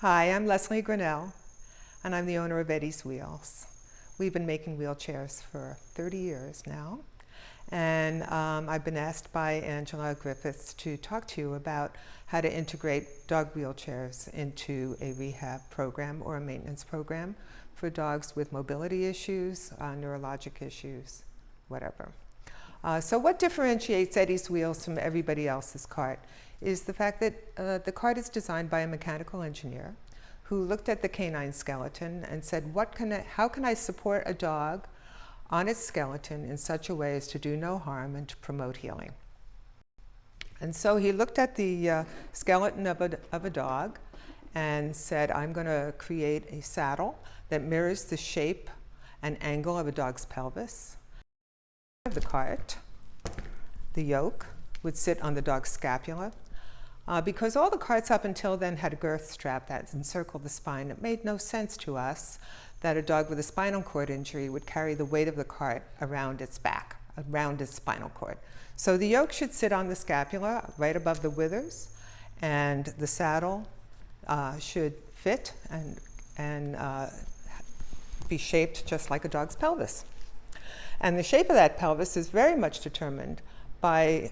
Hi, I'm Leslie Grinnell, and I'm the owner of Eddie's Wheels. We've been making wheelchairs for 30 years now, and I've been asked by Angela Griffiths to talk to you about how to integrate dog wheelchairs into a rehab program or a maintenance program for dogs with mobility issues, neurologic issues, whatever. So what differentiates Eddie's Wheels from everybody else's cart is the fact that the cart is designed by a mechanical engineer who looked at the canine skeleton and said, how can I support a dog on its skeleton in such a way as to do no harm and to promote healing? And so he looked at the skeleton of a dog and said, I'm going to create a saddle that mirrors the shape and angle of a dog's pelvis. Of the cart, the yoke would sit on the dog's scapula. Because all the carts up until then had a girth strap that encircled the spine, it made no sense to us that a dog with a spinal cord injury would carry the weight of the cart around its back, around its spinal cord. So the yoke should sit on the scapula right above the withers, and the saddle should fit and be shaped just like a dog's pelvis. And the shape of that pelvis is very much determined by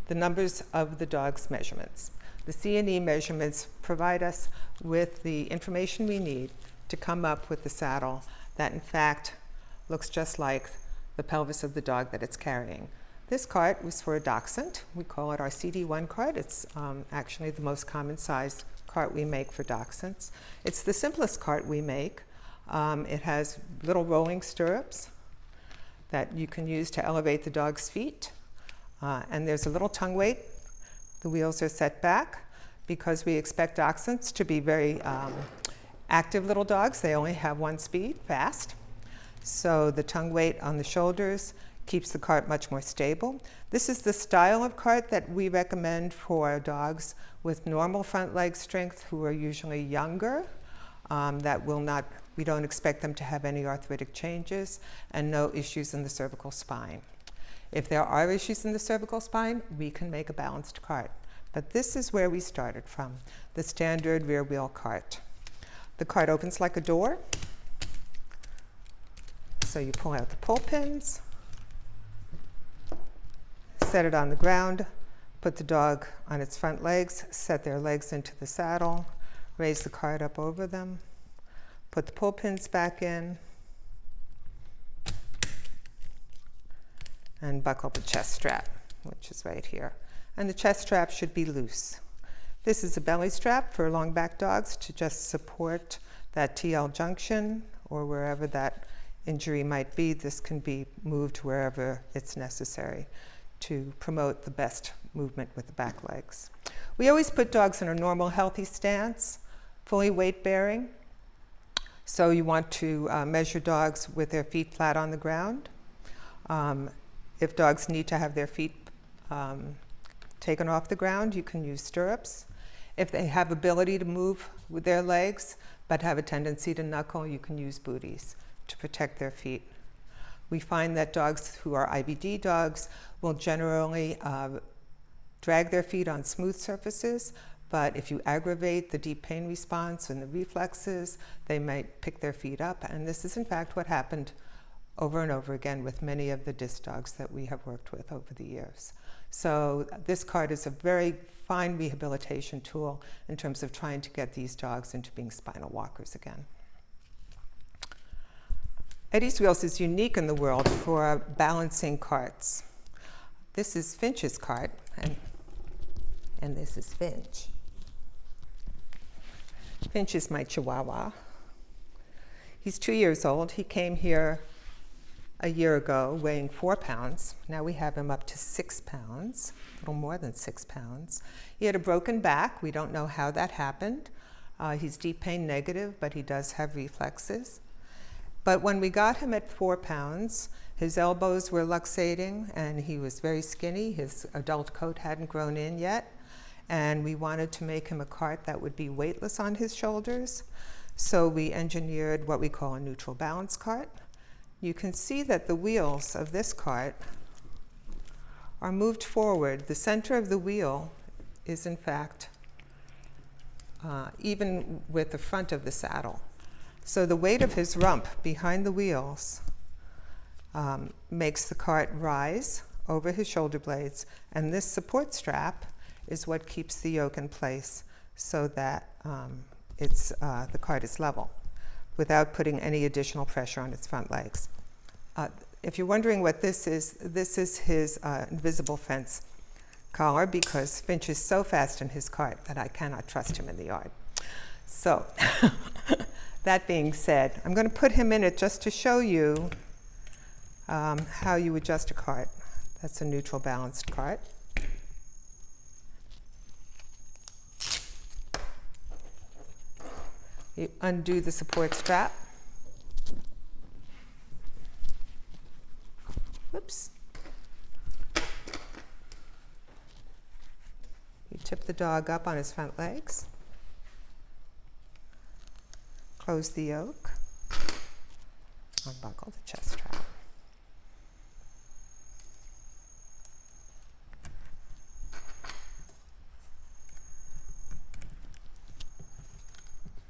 the numbers of the dog's measurements. The C&E measurements provide us with the information we need to come up with the saddle that in fact looks just like the pelvis of the dog that it's carrying. This cart was for a dachshund. We call it our CD1 cart. It's actually the most common size cart we make for dachshunds. It's the simplest cart we make. It has little rolling stirrups that you can use to elevate the dog's feet. And there's a little tongue weight. The wheels are set back because we expect dachshunds to be very active little dogs. They only have one speed, fast. So the tongue weight on the shoulders keeps the cart much more stable. This is the style of cart that we recommend for dogs with normal front leg strength who are usually younger. We don't expect them to have any arthritic changes and no issues in the cervical spine. If there are issues in the cervical spine, we can make a balanced cart. But this is where we started from, the standard rear wheel cart. The cart opens like a door. So you pull out the pull pins, set it on the ground, put the dog on its front legs, set their legs into the saddle, raise the cart up over them, put the pull pins back in, and buckle the chest strap, which is right here. And the chest strap should be loose. This is a belly strap for long back dogs to just support that TL junction or wherever that injury might be. This can be moved wherever it's necessary to promote the best movement with the back legs. We always put dogs in a normal, healthy stance, fully weight bearing. So you want to measure dogs with their feet flat on the ground. If dogs need to have their feet taken off the ground, you can use stirrups. If they have ability to move with their legs but have a tendency to knuckle, you can use booties to protect their feet. We find that dogs who are IBD dogs will generally drag their feet on smooth surfaces, but if you aggravate the deep pain response and the reflexes, they might pick their feet up, and this is in fact what happened over and over again with many of the disc dogs that we have worked with over the years. So this cart is a very fine rehabilitation tool in terms of trying to get these dogs into being spinal walkers again. Eddie's Wheels is unique in the world for balancing carts. This is Finch's cart, and this is Finch. Finch is my Chihuahua. He's 2 years old. He came here a year ago weighing 4 pounds. Now we have him up to 6 pounds, a little more than 6 pounds. He had a broken back. We don't know how that happened. He's deep pain negative, but he does have reflexes. But when we got him at 4 pounds, his elbows were luxating and he was very skinny. His adult coat hadn't grown in yet. And we wanted to make him a cart that would be weightless on his shoulders. So we engineered what we call a neutral balance cart. You can see that the wheels of this cart are moved forward. The center of the wheel is in fact even with the front of the saddle. So the weight of his rump behind the wheels makes the cart rise over his shoulder blades, and this support strap is what keeps the yoke in place so that the cart is level without putting any additional pressure on its front legs. If you're wondering what this is his invisible fence collar, because Finch is so fast in his cart that I cannot trust him in the yard. So that being said, I'm going to put him in it just to show you how you adjust a cart. That's a neutral balanced cart. You undo the support strap. Whoops. You tip the dog up on his front legs. Close the yoke. Unbuckle the chest strap.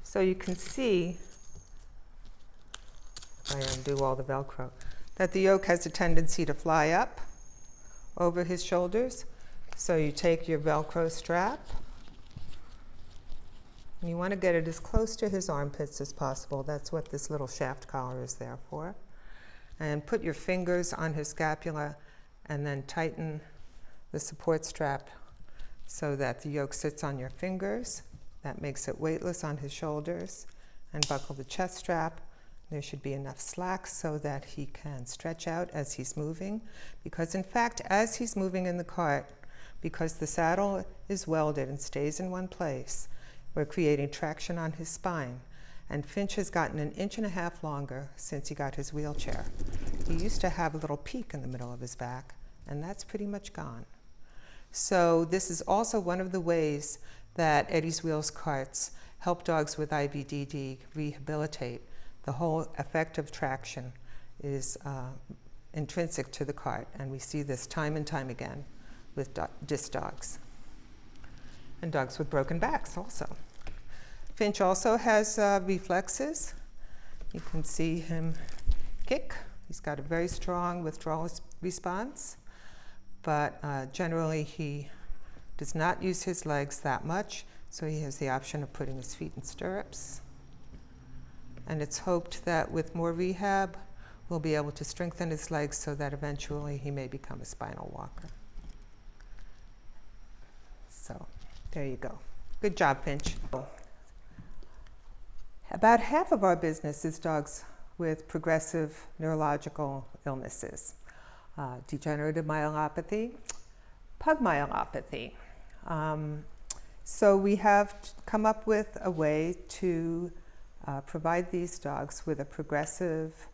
So you can see, I undo all the Velcro, that the yoke has a tendency to fly up over his shoulders. So you take your Velcro strap, and you want to get it as close to his armpits as possible. That's what this little shaft collar is there for. And put your fingers on his scapula and then tighten the support strap so that the yoke sits on your fingers. That makes it weightless on his shoulders. And buckle the chest strap. There should be enough slack so that he can stretch out as he's moving. Because in fact, as he's moving in the cart, because the saddle is welded and stays in one place, we're creating traction on his spine. And Finch has gotten 1.5 inches longer since he got his wheelchair. He used to have a little peak in the middle of his back, and that's pretty much gone. So this is also one of the ways that Eddie's Wheels carts help dogs with IBDD rehabilitate. The whole effect of traction is intrinsic to the cart, and we see this time and time again with disc dogs and dogs with broken backs also. Finch also has reflexes. You can see him kick. He's got a very strong withdrawal response, but generally he does not use his legs that much, so he has the option of putting his feet in stirrups. And it's hoped that with more rehab, we'll be able to strengthen his legs so that eventually he may become a spinal walker. So there you go. Good job, Finch. About half of our business is dogs with progressive neurological illnesses, degenerative myelopathy, pug myelopathy. So we have come up with a way to provide these dogs with a progressive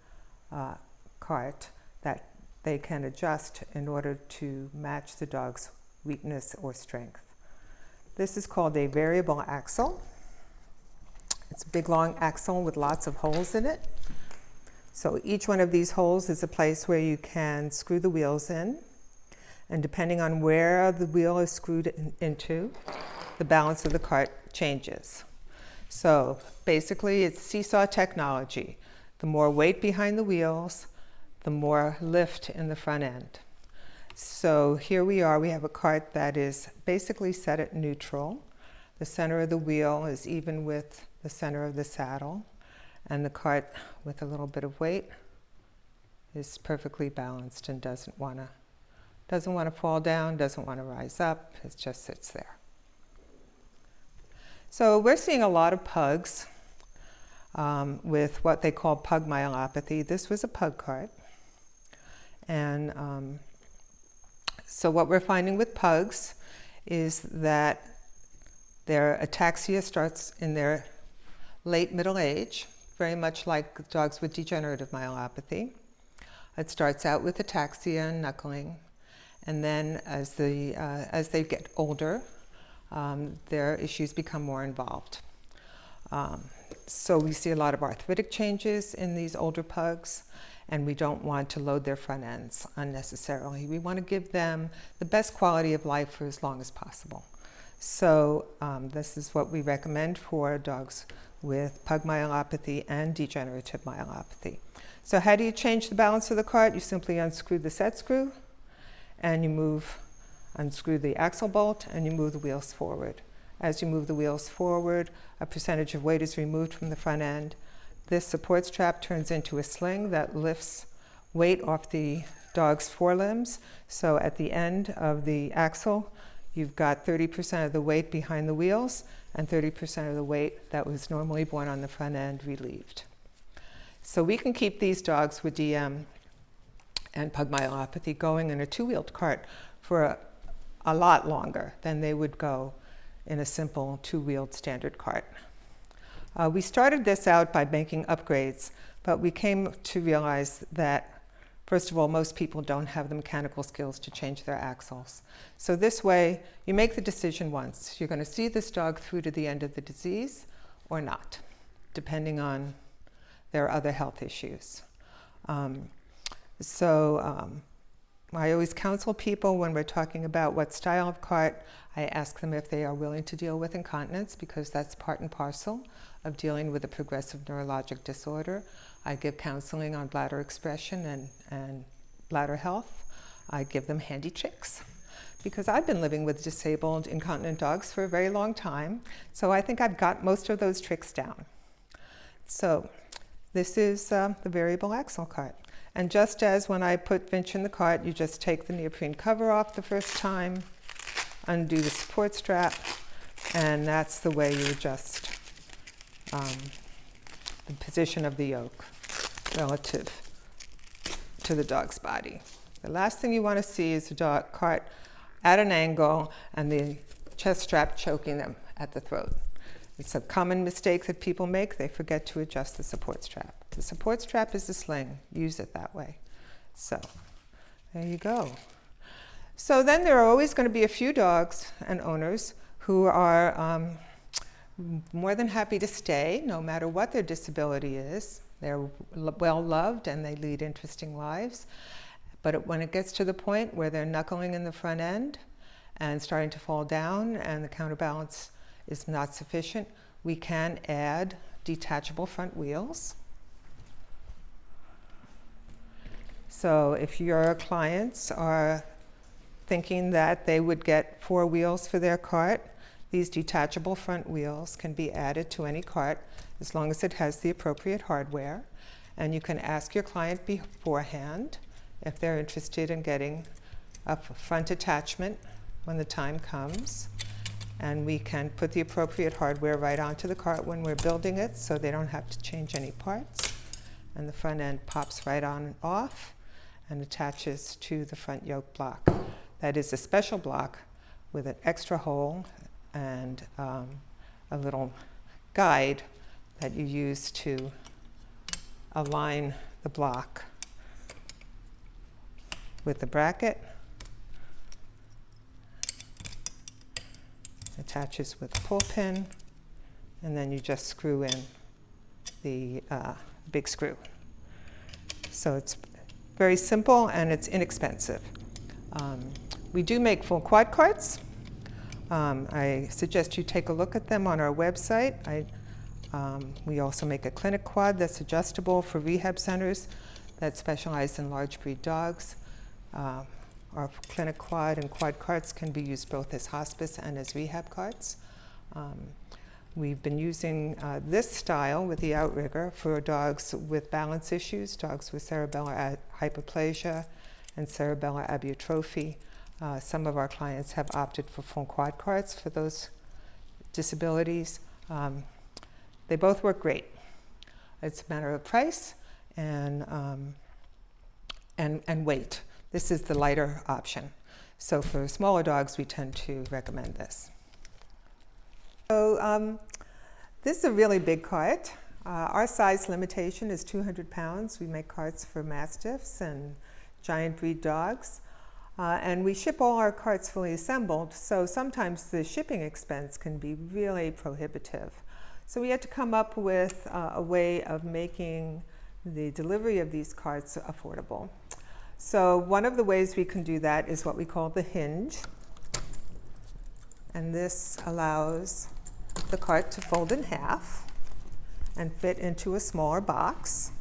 cart that they can adjust in order to match the dog's weakness or strength. This is called a variable axle. It's a big long axle with lots of holes in it. So each one of these holes is a place where you can screw the wheels in. And depending on where the wheel is screwed into, the balance of the cart changes. So basically it's seesaw technology. The more weight behind the wheels, the more lift in the front end. So here we are, we have a cart that is basically set at neutral. The center of the wheel is even with the center of the saddle, and the cart with a little bit of weight is perfectly balanced and doesn't want to fall down, doesn't want to rise up, it just sits there. So we're seeing a lot of pugs with what they call pug myelopathy. This was a pug cart. And so what we're finding with pugs is that their ataxia starts in their late middle age, very much like dogs with degenerative myelopathy. It starts out with ataxia and knuckling, and then as they get older, their issues become more involved. So we see a lot of arthritic changes in these older pugs, and we don't want to load their front ends unnecessarily. We want to give them the best quality of life for as long as possible. So this is what we recommend for dogs with pug myelopathy and degenerative myelopathy. So how do you change the balance of the cart? You simply unscrew the set screw, and you unscrew the axle bolt, and you move the wheels forward. As you move the wheels forward, a percentage of weight is removed from the front end. This support strap turns into a sling that lifts weight off the dog's forelimbs. So at the end of the axle, you've got 30% of the weight behind the wheels and 30% of the weight that was normally borne on the front end relieved. So we can keep these dogs with DM and pug myelopathy going in a two-wheeled cart for a lot longer than they would go in a simple two-wheeled standard cart. We started this out by making upgrades, but we came to realize that, first of all, most people don't have the mechanical skills to change their axles. So this way, you make the decision once. You're going to see this dog through to the end of the disease or not, depending on their other health issues. I always counsel people when we're talking about what style of cart. I ask them if they are willing to deal with incontinence, because that's part and parcel of dealing with a progressive neurologic disorder. I give counseling on bladder expression and bladder health. I give them handy tricks, because I've been living with disabled incontinent dogs for a very long time, so I think I've got most of those tricks down. So this is the variable axle cart. And just as when I put Finch in the cart, you just take the neoprene cover off the first time, undo the support strap, and that's the way you adjust the position of the yoke relative to the dog's body. The last thing you want to see is the dog cart at an angle and the chest strap choking them at the throat. It's a common mistake that people make. They forget to adjust the support strap. The support strap is a sling. Use it that way. So there you go. So then there are always going to be a few dogs and owners who are more than happy to stay no matter what their disability is. They're well loved and they lead interesting lives. But when it gets to the point where they're knuckling in the front end and starting to fall down and the counterbalance is not sufficient, we can add detachable front wheels. So if your clients are thinking that they would get 4 wheels for their cart, these detachable front wheels can be added to any cart as long as it has the appropriate hardware. And you can ask your client beforehand if they're interested in getting a front attachment when the time comes. And we can put the appropriate hardware right onto the cart when we're building it, so they don't have to change any parts. And the front end pops right on and off and attaches to the front yoke block. That is a special block with an extra hole and a little guide that you use to align the block with the bracket. Attaches with a pull pin, and then you just screw in the big screw. So it's very simple and it's inexpensive. We do make full quad carts. I suggest you take a look at them on our website. We also make a clinic quad that's adjustable for rehab centers that specialize in large breed dogs. Our clinic quad and quad carts can be used both as hospice and as rehab carts. We've been using this style with the outrigger for dogs with balance issues, dogs with cerebellar hypoplasia and cerebellar abiotrophy. Some of our clients have opted for full quad carts for those disabilities. They both work great. It's a matter of price and weight. This is the lighter option. So for smaller dogs, we tend to recommend this. So this is a really big cart. Our size limitation is 200 pounds. We make carts for mastiffs and giant breed dogs. And we ship all our carts fully assembled, so sometimes the shipping expense can be really prohibitive. So we had to come up with a way of making the delivery of these carts affordable. So one of the ways we can do that is what we call the hinge. And this allows the cart to fold in half and fit into a smaller box.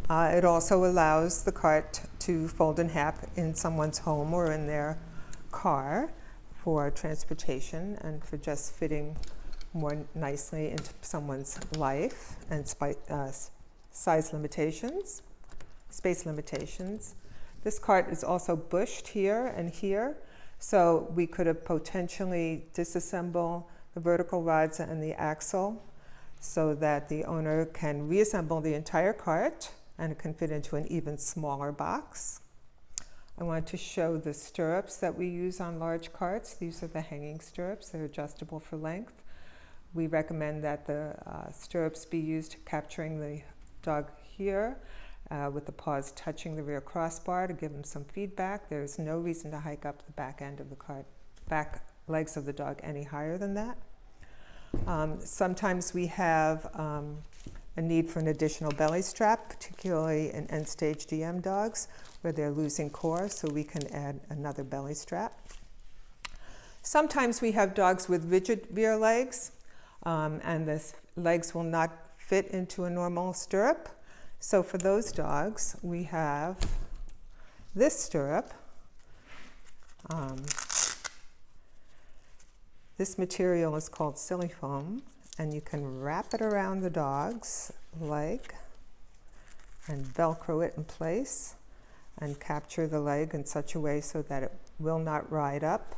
It also allows the cart to fold in half in someone's home or in their car for transportation and for just fitting more nicely into someone's life and size limitations, space limitations. This cart is also bushed here and here, so we could have potentially disassemble the vertical rods and the axle so that the owner can reassemble the entire cart and it can fit into an even smaller box. I want to show the stirrups that we use on large carts. These are the hanging stirrups. They're adjustable for length. We recommend that the stirrups be used capturing the dog here with the paws touching the rear crossbar to give them some feedback. There's no reason to hike up the back end of the cart, back legs of the dog any higher than that. Sometimes we have a need for an additional belly strap, particularly in end-stage DM dogs where they're losing core, so we can add another belly strap. Sometimes we have dogs with rigid rear legs, and the legs will not fit into a normal stirrup. So for those dogs, we have this stirrup. This material is called silicone, and you can wrap it around the dog's leg and Velcro it in place and capture the leg in such a way so that it will not ride up.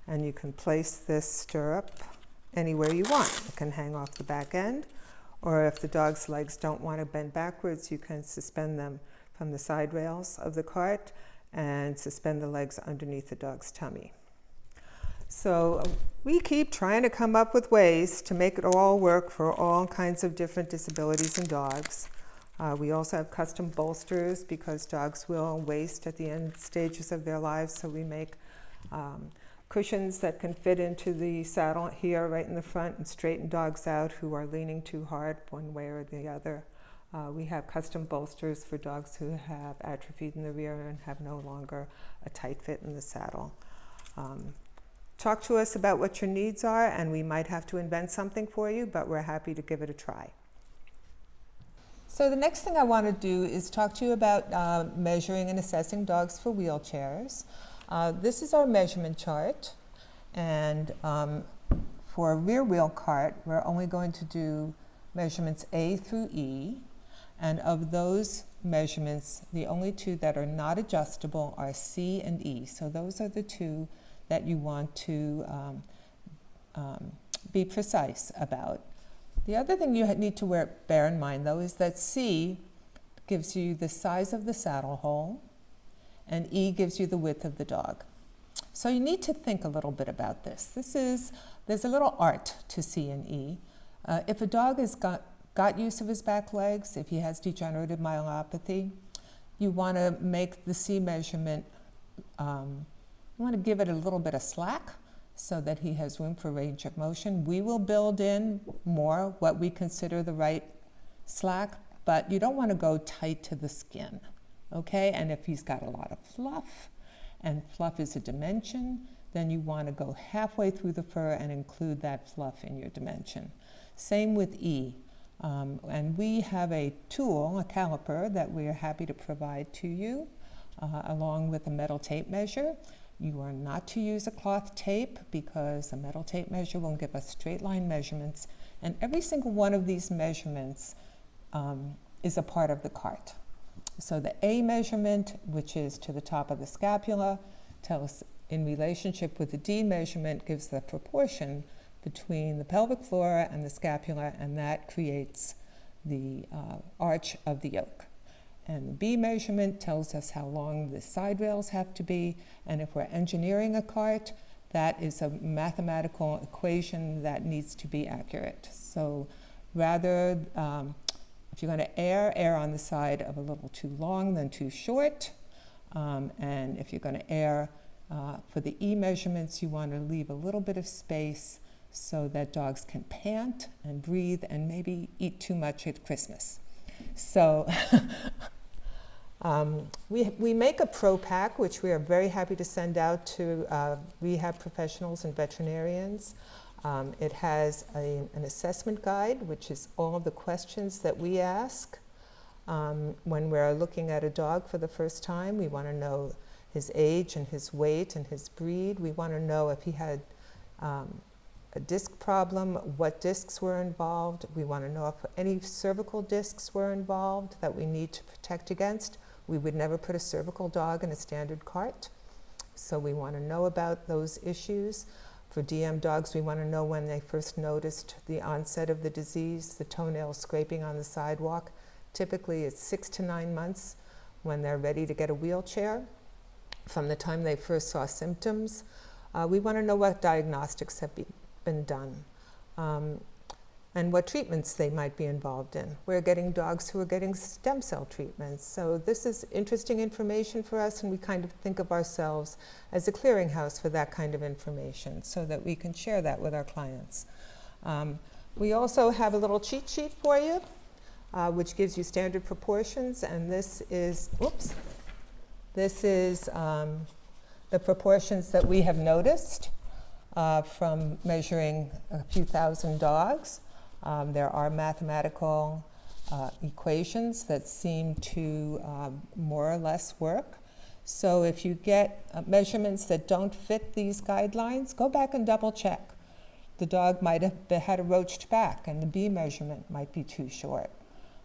And you can place this stirrup anywhere you want. It can hang off the back end, or if the dog's legs don't want to bend backwards, you can suspend them from the side rails of the cart and suspend the legs underneath the dog's tummy. So we keep trying to come up with ways to make it all work for all kinds of different disabilities in dogs. We also have custom bolsters because dogs will waste at the end stages of their lives, so we make cushions that can fit into the saddle here right in the front and straighten dogs out who are leaning too hard one way or the other. We have custom bolsters for dogs who have atrophied in the rear and have no longer a tight fit in the saddle. Talk to us about what your needs are, and we might have to invent something for you, but we're happy to give it a try. So the next thing I want to do is talk to you about measuring and assessing dogs for wheelchairs. This is our measurement chart, and for a rear wheel cart, we're only going to do measurements A through E, and of those measurements, the only two that are not adjustable are C and E. So those are the two that you want to be precise about. The other thing you need to bear in mind, though, is that C gives you the size of the saddle hole, and E gives you the width of the dog. So you need to think a little bit about this. There's a little art to C and E. If a dog has got use of his back legs, if he has degenerative myelopathy, you want to make the C measurement, you want to give it a little bit of slack so that he has room for range of motion. We will build in more what we consider the right slack, but you don't want to go tight to the skin, okay? And if he's got a lot of fluff, and fluff is a dimension, then you want to go halfway through the fur and include that fluff in your dimension. Same with E. And we have a tool, a caliper, that we are happy to provide to you, along with a metal tape measure. You are not to use a cloth tape because a metal tape measure will give us straight line measurements, and every single one of these measurements is a part of the cart. So the A measurement, which is to the top of the scapula, tells in relationship with the D measurement, gives the proportion between the pelvic floor and the scapula, and that creates the arch of the yoke. And the B measurement tells us how long the side rails have to be, and if we're engineering a cart, that is a mathematical equation that needs to be accurate. So rather, if you're going to err on the side of a little too long than too short, and if you're going to err for the E measurements, you want to leave a little bit of space so that dogs can pant and breathe and maybe eat too much at Christmas. So We make a pro pack, which we are very happy to send out to rehab professionals and veterinarians. It has an assessment guide, which is all of the questions that we ask when we're looking at a dog for the first time. We want to know his age and his weight and his breed. We want to know if he had a disc problem, what discs were involved. We want to know if any cervical discs were involved that we need to protect against. We would never put a cervical dog in a standard cart, so we want to know about those issues. For DM dogs, we want to know when they first noticed the onset of the disease, the toenail scraping on the sidewalk. Typically, it's 6 to 9 months when they're ready to get a wheelchair. From the time they first saw symptoms, we want to know what diagnostics have been done and what treatments they might be involved in. We're getting dogs who are getting stem cell treatments. So this is interesting information for us, and we kind of think of ourselves as a clearinghouse for that kind of information so that we can share that with our clients. We also have a little cheat sheet for you, which gives you standard proportions, and this is, the proportions that we have noticed from measuring a few thousand dogs. There are mathematical equations that seem to more or less work. So if you get measurements that don't fit these guidelines, go back and double check. The dog might have had a roached back and the B measurement might be too short.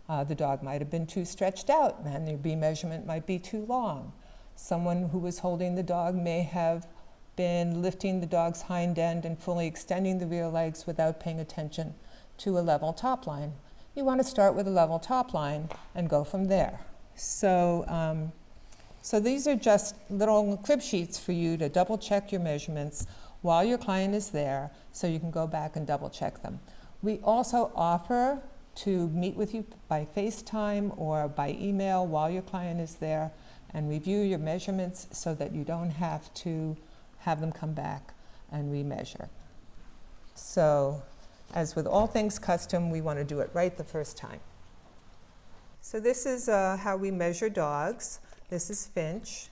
The dog might have been too stretched out and the B measurement might be too long. Someone who was holding the dog may have been lifting the dog's hind end and fully extending the rear legs without paying attention to a level top line. You want to start with a level top line and go from there. So these are just little crib sheets for you to double check your measurements while your client is there, so you can go back and double check them. We also offer to meet with you by FaceTime or by email while your client is there and review your measurements so that you don't have to have them come back and remeasure. So, as with all things custom, we want to do it right the first time. So this is how we measure dogs. This is Finch,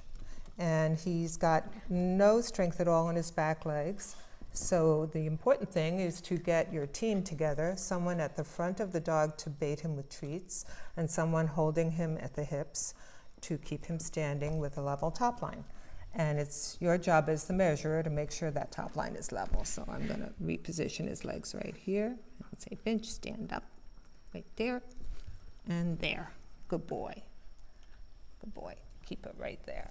and he's got no strength at all in his back legs. So the important thing is to get your team together, someone at the front of the dog to bait him with treats, and someone holding him at the hips to keep him standing with a level top line. And it's your job as the measurer to make sure that top line is level. So I'm going to reposition his legs right here and say, Finch, stand up. Right there and there. Good boy. Good boy. Keep it right there.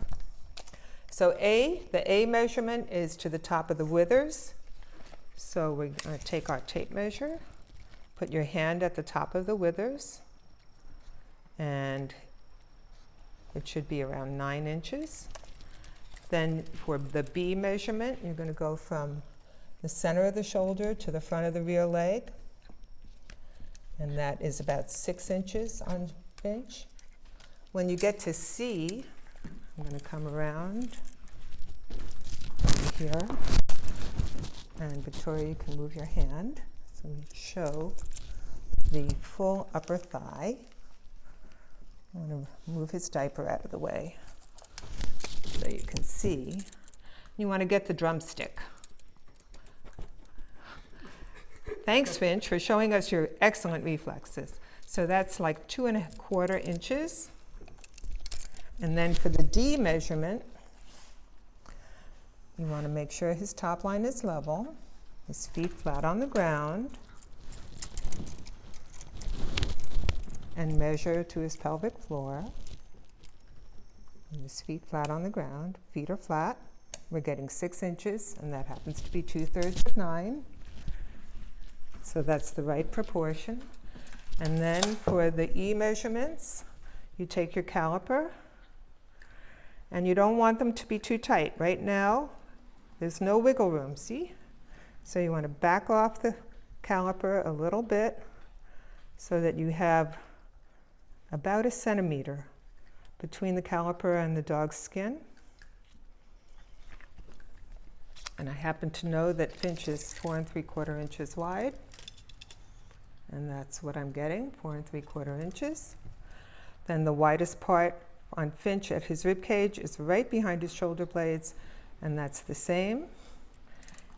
So the A measurement is to the top of the withers. So we're going to take our tape measure, put your hand at the top of the withers, and it should be around 9 inches. Then for the B measurement, you're going to go from the center of the shoulder to the front of the rear leg. And that is about 6 inches on Finch. When you get to C, I'm going to come around here. And Victoria, you can move your hand. So we show the full upper thigh. I'm going to move his diaper out of the way so you can see. You want to get the drumstick. Thanks, Finch, for showing us your excellent reflexes. So that's like 2¼ inches. And then for the D measurement, you want to make sure his top line is level, his feet flat on the ground, and measure to his pelvic floor. And his feet flat on the ground, feet are flat. We're getting 6 inches, and that happens to be 2/3 of 9. So that's the right proportion. And then for the E measurements, you take your caliper, and you don't want them to be too tight. Right now, there's no wiggle room, see? So you want to back off the caliper a little bit so that you have about 1 centimeter between the caliper and the dog's skin. And I happen to know that Finch is 4 3/4 inches wide. And that's what I'm getting, 4 3/4 inches. Then the widest part on Finch at his rib cage is right behind his shoulder blades, and that's the same.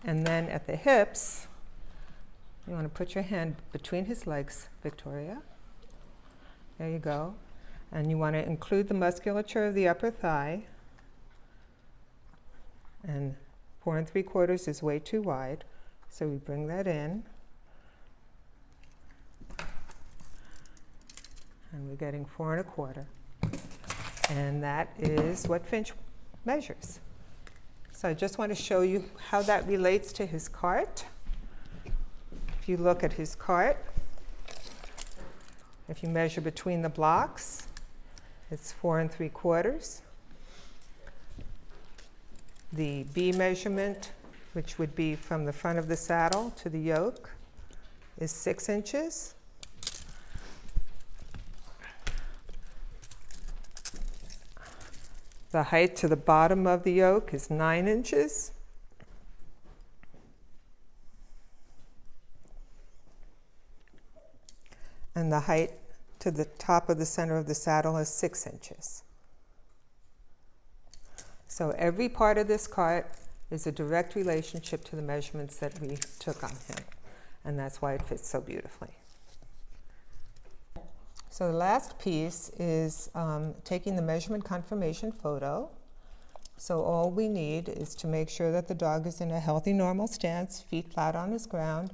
And then at the hips, you want to put your hand between his legs, Victoria. There you go. And you want to include the musculature of the upper thigh. And 4 3/4 is way too wide, so we bring that in. And we're getting 4 1/4. And that is what Finch measures. So I just want to show you how that relates to his cart. If you look at his cart, if you measure between the blocks, it's 4 3/4. The B measurement, which would be from the front of the saddle to the yoke, is 6 inches. The height to the bottom of the yoke is 9 inches. And the height to the top of the center of the saddle is 6 inches. So every part of this cart is a direct relationship to the measurements that we took on him. And that's why it fits so beautifully. So the last piece is taking the measurement confirmation photo. So all we need is to make sure that the dog is in a healthy, normal stance, feet flat on his ground,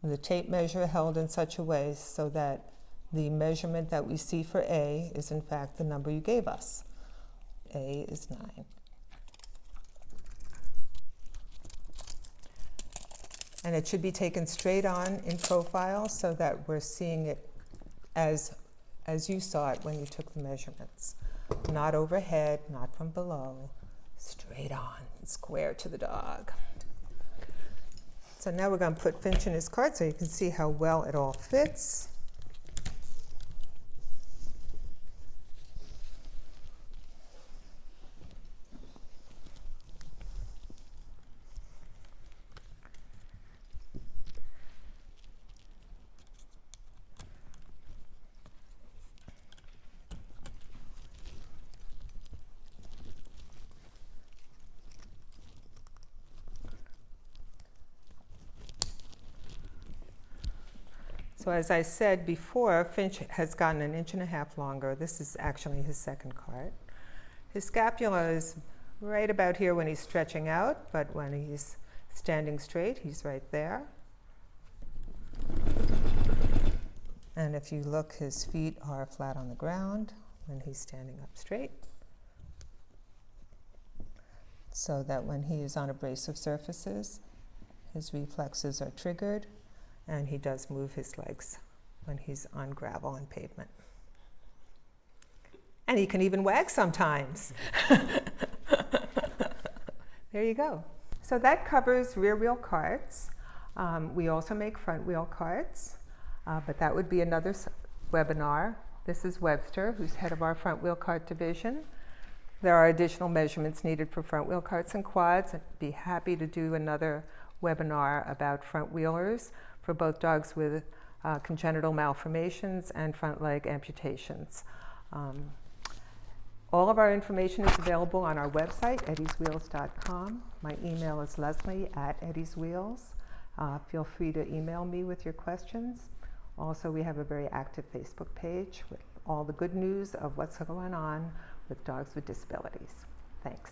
and the tape measure held in such a way so that the measurement that we see for A is in fact the number you gave us. A is 9. And it should be taken straight on in profile so that we're seeing it as you saw it when you took the measurements. Not overhead, not from below, straight on, square to the dog. So now we're going to put Finch in his cart so you can see how well it all fits. So as I said before, Finch has gotten 1.5 inches longer. This is actually his second cart. His scapula is right about here when he's stretching out, but when he's standing straight, he's right there. And if you look, his feet are flat on the ground when he's standing up straight, so that when he is on abrasive surfaces, his reflexes are triggered, and he does move his legs when he's on gravel and pavement. And he can even wag sometimes. There you go. So that covers rear wheel carts. We also make front wheel carts, but that would be another webinar. This is Webster, who's head of our front wheel cart division. There are additional measurements needed for front wheel carts and quads. I'd be happy to do another webinar about front wheelers for both dogs with congenital malformations and front leg amputations. All of our information is available on our website, eddieswheels.com. My email is leslie@eddieswheels. Feel free to email me with your questions. Also, we have a very active Facebook page with all the good news of what's going on with dogs with disabilities. Thanks.